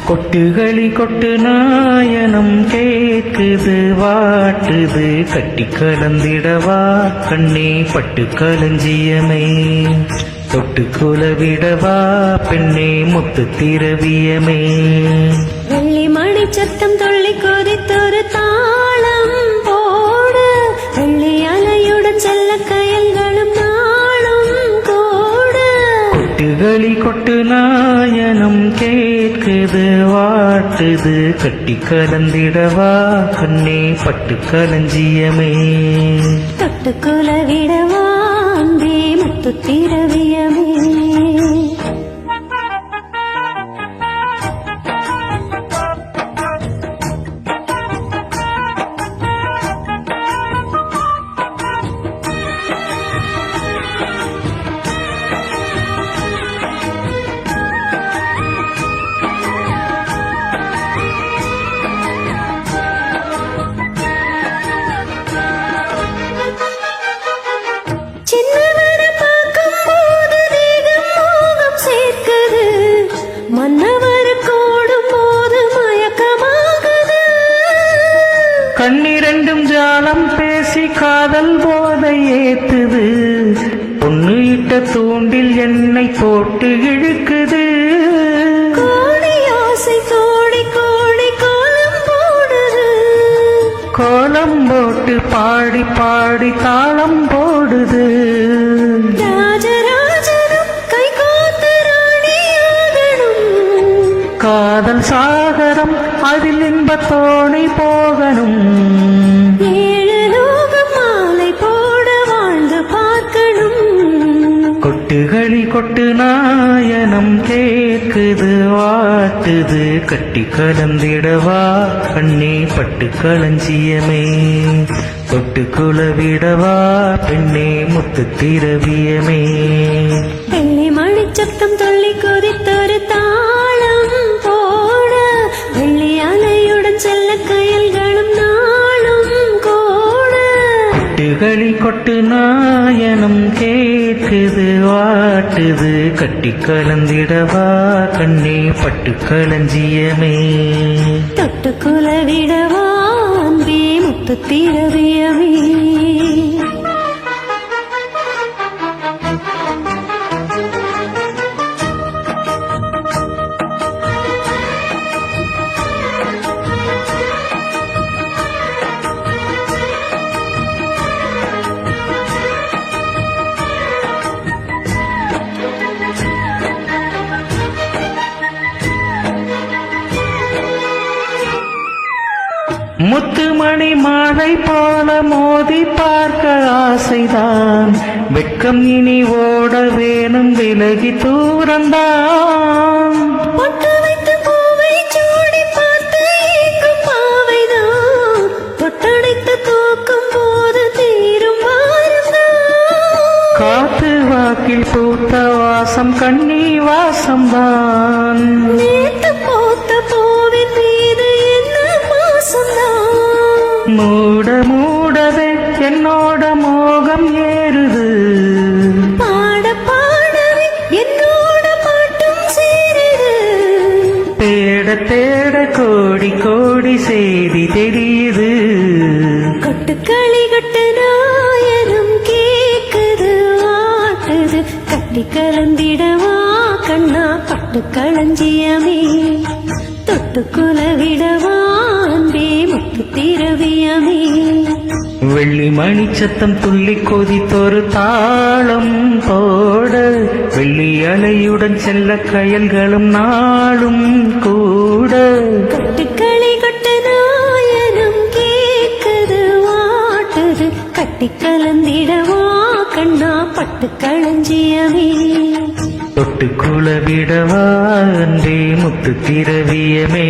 கொட்டுகளி கொட்டு நாயனம் கேக்குது வாட்டுது கட்டி கலந்திடவா கண்ணே பட்டு களஞ்சியமே தொட்டு குலவிடவா பெண்ணே முத்து திரவியமே வெள்ளி மணி சத்தம் தொள்ளி கொதித்தொரு தாளம் போடு வெள்ளி அலையுடன் செல்ல கயல்களும் நாளும் கூடு கொட்டுகளி கொட்டு நாயனம் கேட்குது வாட்டுது கட்டி கலந்திடவா கண்ணே பட்டு களஞ்சியமே தொட்டு குலவிடவா அன்பே முத்து திரவியமே கண்ணிரண்டும் ஜாலம் பேசி காதல் போதை ஏத்துது பொண்ணு இட்ட தூண்டில் என்னை போட்டு இழுக்குது கோடி ஆசை கோடி கோடி கோலம் போடுது கோலம் போட்டு பாடி பாடி தாளம் போடுது ராஜராஜனும் கை கோத்து ராணியாகணும் காதல் சாகரம் அதில் இன்பத்தோணி போகணும் ஏழு லோகம் மாலை போட வாழ்ந்து பார்க்கணும் கொட்டுகளி கொட்டு நாயனம் கேக்குது வாட்டுது கட்டி கலந்திடவா கண்ணே பட்டு களஞ்சியமே தொட்டு குலவிடவா பெண்ணே முத்து திரவியமே வெள்ளி மணி சத்தம் தொள்ளி கொதித்தொரு தாளம் போட வெள்ளி அலையுடன் செல்ல கயல்களும் நாளும் கூட கொட்டுகளி கொட்டு நாயனம் கேட்குது வாட்டுது கட்டி கலந்திடவா கண்ணே பட்டு களஞ்சியமே தொட்டு குலவிடவா அன்பே முத்து திரவியமே முத்துமணி மாலை போல மோதி பார்க்க ஆசைதான் வெட்கம் இனி ஓட வேணும் விலகி தூரந்தான் பொட்டு வைத்து பூவை சூடி பார்த்து ஏங்கும் பாவைதான் பொட்டடைத்து தூக்கும் போது தீரும் வாரந்தான் காத்து வாக்கில் பூத்த வாசம் கண்ணி வாசம்தான் நேத்து போத்த பூவின் மீது என்ன மாசம்தான் மூட மூடவே என்னோட மோகம் ஏறுது பாட பாடவே என்னோட பாட்டும் சேருது தேட தேட கோடி கோடி செய்தி தெரியுது கொட்டுக்களி கொட்டு நாயனம் கேக்குது வாட்டுது கட்டி கலந்திடவா கண்ணா பட்டு களஞ்சியமே தொட்டு குலவிடவா அன்பே முத்து திரவியமே வெள்ளி மணி சத்தம் துள்ளி கொதித்தொரு தாளம் போட வெள்ளி அலையுடன் செல்ல கயல்களும் நாளும் கூட கொட்டுக்களி கொட்டு நாயனம் கேக்குது வாட்டுது கட்டி கலந்திடவா கண்ணா பட்டு களஞ்சியமே தொட்டு குளவிடவா அன்றே முத்து திரவியமே